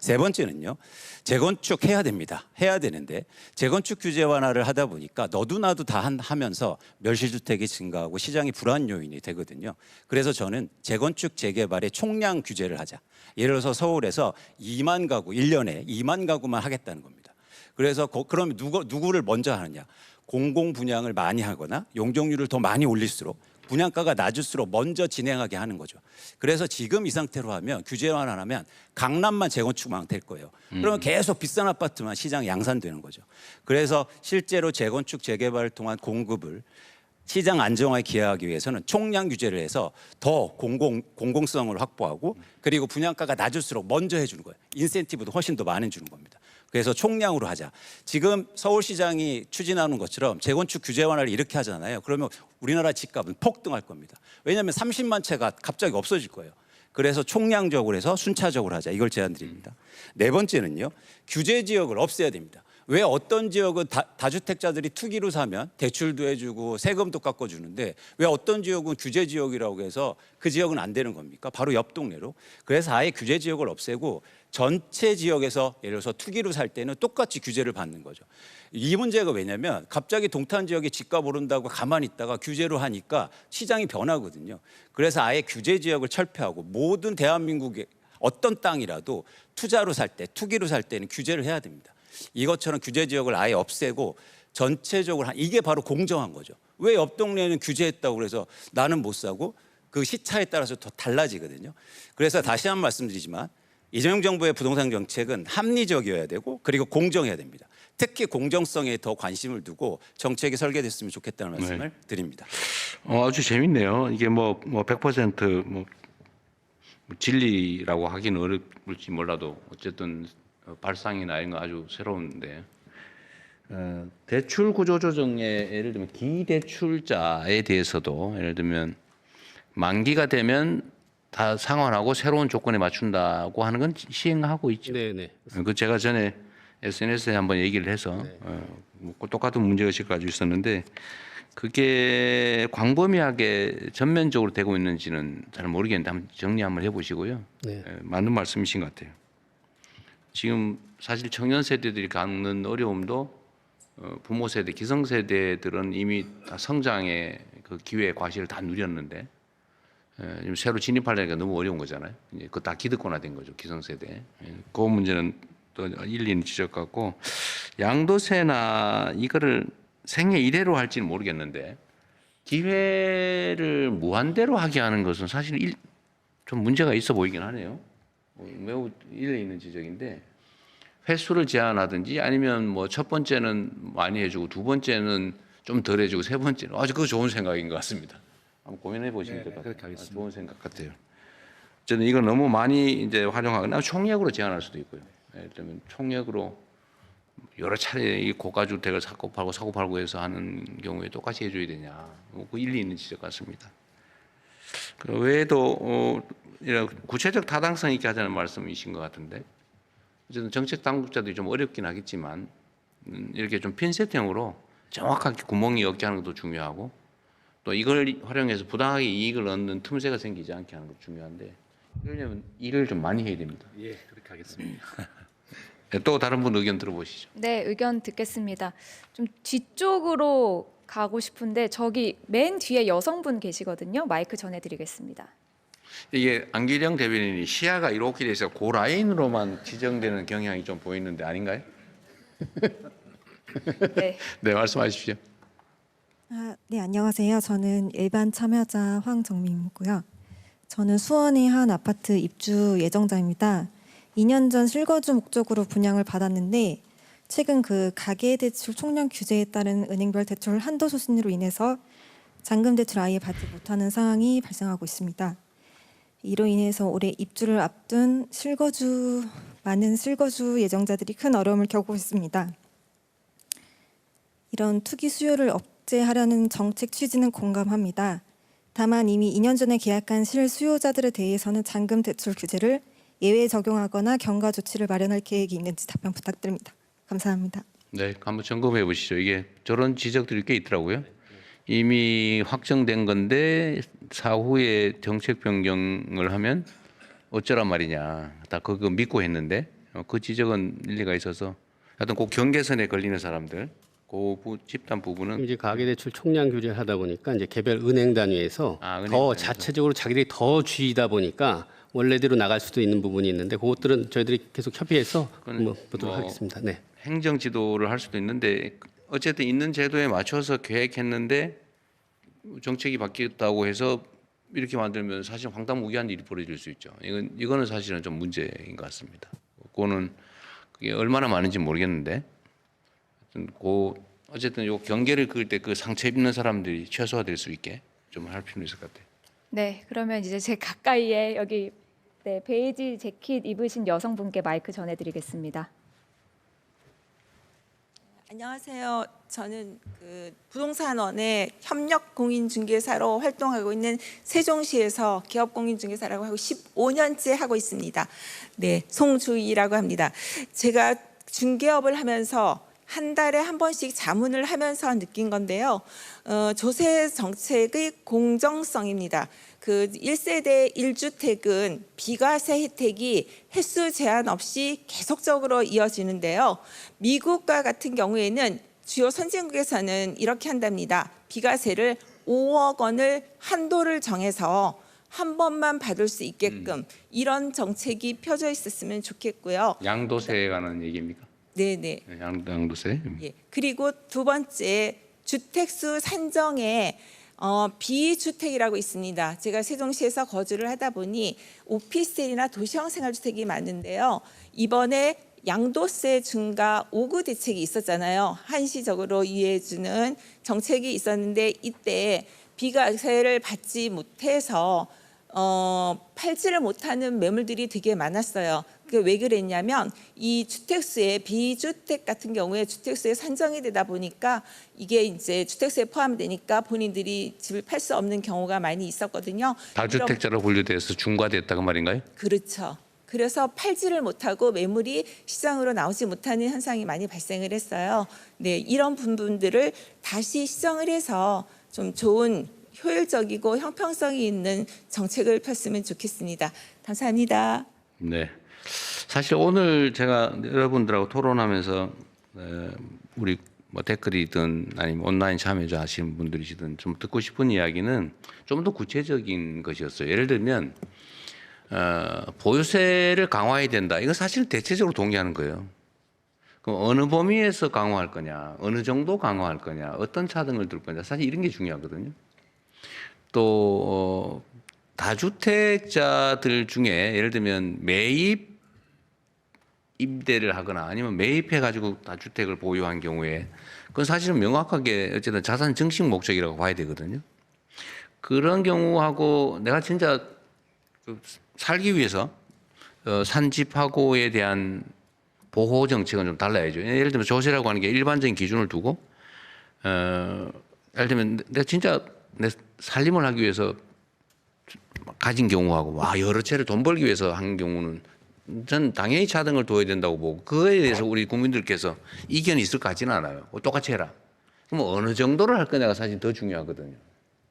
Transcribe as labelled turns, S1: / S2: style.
S1: 세 번째는요. 재건축 해야 됩니다. 해야 되는데 재건축 규제 완화를 하다 보니까 너도나도 다 하면서 멸실주택이 증가하고 시장이 불안 요인이 되거든요. 그래서 저는 재건축 재개발의 총량 규제를 하자. 예를 들어서 서울에서 2만 가구 1년에 2만 가구만 하겠다는 겁니다. 그래서 그러면 누구를 먼저 하느냐. 공공 분양을 많이 하거나 용적률을 더 많이 올릴수록 분양가가 낮을수록 먼저 진행하게 하는 거죠. 그래서 지금 이 상태로 하면 규제 완화하면 강남만 재건축만 될 거예요. 그러면 계속 비싼 아파트만 시장에 양산되는 거죠. 그래서 실제로 재건축 재개발을 통한 공급을 시장 안정화에 기여하기 위해서는 총량 규제를 해서 더 공공성을 확보하고 그리고 분양가가 낮을수록 먼저 해주는 거예요. 인센티브도 훨씬 더 많이 주는 겁니다. 그래서 총량으로 하자. 지금 서울시장이 추진하는 것처럼 재건축 규제 완화를 이렇게 하잖아요. 그러면 우리나라 집값은 폭등할 겁니다. 왜냐하면 30만 채가 갑자기 없어질 거예요. 그래서 총량적으로 해서 순차적으로 하자. 이걸 제안드립니다. 네 번째는요. 규제 지역을 없애야 됩니다. 왜 어떤 지역은 다주택자들이 투기로 사면 대출도 해주고 세금도 깎아주는데 왜 어떤 지역은 규제 지역이라고 해서 그 지역은 안 되는 겁니까? 바로 옆 동네로. 그래서 아예 규제 지역을 없애고 전체 지역에서 예를 들어서 투기로 살 때는 똑같이 규제를 받는 거죠. 이 문제가 왜냐면 갑자기 동탄 지역에 집값 오른다고 가만히 있다가 규제로 하니까 시장이 변하거든요. 그래서 아예 규제 지역을 철폐하고 모든 대한민국의 어떤 땅이라도 투자로 살 때, 투기로 살 때는 규제를 해야 됩니다. 이것처럼 규제 지역을 아예 없애고 전체적으로 이게 바로 공정한 거죠. 왜 옆 동네는 규제했다고 그래서 나는 못 사고 그 시차에 따라서 더 달라지거든요. 그래서 다시 한 번 말씀드리지만 이재명 정부의 부동산 정책은 합리적이어야 되고 그리고 공정해야 됩니다. 특히 공정성에 더 관심을 두고 정책이 설계됐으면 좋겠다는 말씀을 드립니다.
S2: 아주 재밌네요. 이게 뭐 100% 진리라고 하기는 어렵을지 몰라도 어쨌든 발상이나 이런 거 아주 새로운데 대출 구조 조정에 예를 들면 기대출자에 대해서도 예를 들면 만기가 되면 다 상환하고 새로운 조건에 맞춘다고 하는 건 시행하고 있죠.
S3: 네네.
S2: 그 제가 전에 SNS에 한번 얘기를 해서 뭐 똑같은 문제의식을 가지고 있었는데 그게 광범위하게 전면적으로 되고 있는지는 잘 모르겠는데 한번 정리 한번 해보시고요.
S3: 네.
S2: 맞는 말씀이신 것 같아요. 지금 사실 청년 세대들이 겪는 어려움도 부모 세대, 기성 세대들은 이미 다 성장의 그 기회, 과실을 다 누렸는데 지금 새로 진입하려니까 너무 어려운 거잖아요. 이제 그거 다 기득권화된 거죠, 기성 세대. 그 문제는 또 일리는 지적받고 양도세나 이거를 생애 이대로 할지는 모르겠는데 기회를 무한대로 하게 하는 것은 사실 좀 문제가 있어 보이긴 하네요. 매우 일리 있는 지적인데 횟수를 제한하든지 아니면 뭐 첫 번째는 많이 해주고 두 번째는 좀 덜 해주고 세 번째는 아주 그거 좋은 생각인 것 같습니다. 한번 고민해 보시면 될 것 같아요.
S3: 그렇게 하겠습니다.
S2: 좋은 생각 같아요. 저는 이거 너무 많이 이제 활용하거나 총액으로 제한할 수도 있고요. 예를 들면 총액으로 여러 차례 이 고가주택을 사고 팔고 해서 하는 경우에 똑같이 해줘야 되냐? 그 일리 있는 지적 같습니다. 그 외에도 이런 구체적 타당성 있게 하자는 말씀이신 것 같은데 어쨌든 정책 당국자들이 좀 어렵긴 하겠지만 이렇게 좀 핀셋형으로 정확하게 구멍이 없게 하는 것도 중요하고 또 이걸 활용해서 부당하게 이익을 얻는 틈새가 생기지 않게 하는 것도 중요한데 이러려면 일을 좀 많이 해야 됩니다.
S3: 예, 그렇게 하겠습니다.
S2: 또 다른 분 의견 들어보시죠.
S4: 네, 의견 듣겠습니다. 좀 뒤쪽으로 가고 싶은데 저기 맨 뒤에 여성분 계시거든요. 마이크 전해드리겠습니다.
S2: 이게 안기령 대변인이 시야가 이렇게 돼서 그 라인으로만 지정되는 경향이 좀 보이는데 아닌가요?
S4: 네.
S2: 네, 말씀하십시오.
S5: 네, 안녕하세요. 저는 일반 참여자 황정민이고요. 저는 수원의 한 아파트 입주 예정자입니다. 2년 전 실거주 목적으로 분양을 받았는데 최근 그 가계대출 총량 규제에 따른 은행별 대출 한도 소진으로 인해서 잔금 대출 아예 받지 못하는 상황이 발생하고 있습니다. 이로 인해서 올해 입주를 앞둔 많은 실거주 예정자들이 큰 어려움을 겪고 있습니다. 이런 투기 수요를 억제하려는 정책 취지는 공감합니다. 다만 이미 2년 전에 계약한 실수요자들에 대해서는 잔금 대출 규제를 예외 적용하거나 경과 조치를 마련할 계획이 있는지 답변 부탁드립니다. 감사합니다.
S2: 네, 한번 점검해 보시죠. 이게 저런 지적들이 꽤 있더라고요. 이미 확정된 건데 사후에 정책 변경을 하면 어쩌란 말이냐. 다 그거 믿고 했는데 그 지적은 일리가 있어서 하여튼 꼭 경계선에 걸리는 사람들 집단 부분은
S3: 이제 가계대출 총량 규제를 하다 보니까 이제 개별 은행 단위에서
S2: 은행
S3: 더
S2: 단위에서.
S3: 자체적으로 자기들이 더 쥐다 보니까 원래대로 나갈 수도 있는 부분이 있는데 그것들은 저희들이 계속 협의해서 보도록 하겠습니다. 네.
S2: 행정 지도를 할 수도 있는데 어쨌든 있는 제도에 맞춰서 계획했는데 정책이 바뀌었다고 해서 이렇게 만들면 사실 황당무계한 일이 벌어질 수 있죠. 이거는 사실은 좀 문제인 것 같습니다. 그거는 그게 얼마나 많은지 모르겠는데 어쨌든 요 경계를 그을 때 그 상처 입는 사람들이 최소화될 수 있게 좀 할 필요는 있을 것 같아요.
S4: 네, 그러면 이제 제 가까이에 여기 네, 베이지 재킷 입으신 여성분께 마이크 전해드리겠습니다.
S6: 안녕하세요. 저는 그 부동산원의 협력 공인중개사로 활동하고 있는 세종시에서 기업공인중개사라고 하고 15년째 하고 있습니다. 네, 송주희라고 합니다. 제가 중개업을 하면서 한 달에 한 번씩 자문을 하면서 느낀 건데요. 조세 정책의 공정성입니다. 그 1세대 1주택은 비과세 혜택이 횟수 제한 없이 계속적으로 이어지는데요. 미국과 같은 경우에는 주요 선진국에서는 이렇게 한답니다. 비과세를 5억 원을 한도를 정해서 한 번만 받을 수 있게끔 이런 정책이 펴져 있었으면 좋겠고요.
S2: 양도세에 관한 얘기입니까?
S6: 네네.
S2: 양도세.
S6: 예. 그리고 두 번째 주택수 산정에 비주택이라고 있습니다. 제가 세종시에서 거주를 하다 보니 오피스텔이나 도시형 생활주택이 많은데요. 이번에 양도세 증가 5구 대책이 있었잖아요. 한시적으로 이해해주는 정책이 있었는데 이때 비과세를 받지 못해서 팔지를 못하는 매물들이 되게 많았어요. 그게 왜 그랬냐면 이 주택수에 비주택 같은 경우에 주택수에 산정이 되다 보니까 이게 이제 주택수에 포함되니까 본인들이 집을 팔 수 없는 경우가 많이 있었거든요.
S2: 다주택자로 분류돼서 중과됐다고 말인가요?
S6: 그렇죠. 그래서 팔지를 못하고 매물이 시장으로 나오지 못하는 현상이 많이 발생을 했어요. 네, 이런 부분들을 다시 시정을 해서 좀 좋은 효율적이고 형평성이 있는 정책을 폈으면 좋겠습니다. 감사합니다.
S2: 네. 사실 오늘 제가 여러분들하고 토론하면서 우리 뭐 댓글이든 아니면 온라인 참여자 하시는 분들이시든 좀 듣고 싶은 이야기는 좀 더 구체적인 것이었어요. 예를 들면 보유세를 강화해야 된다. 이건 사실 대체적으로 동의하는 거예요. 그럼 어느 범위에서 강화할 거냐, 어느 정도 강화할 거냐, 어떤 차등을 둘 거냐, 사실 이런 게 중요하거든요. 또 다주택자들 중에 예를 들면 매입 임대를 하거나 아니면 매입해 가지고 다주택을 보유한 경우에 그건 사실은 명확하게 어쨌든 자산 증식 목적이라고 봐야 되거든요. 그런 경우하고 내가 진짜 살기 위해서 산 집하고에 대한 보호 정책은 좀 달라야죠. 예를 들면 조세라고 하는 게 일반적인 기준을 두고 예를 들면 내가 진짜 내 살림을 하기 위해서 가진 경우하고 여러 채를 돈 벌기 위해서 한 경우는 전 당연히 차등을 둬야 된다고 보고 그거에 대해서 우리 국민들께서 이견이 있을 것 같지는 않아요. 똑같이 해라. 그럼 어느 정도를 할 거냐가 사실 더 중요하거든요.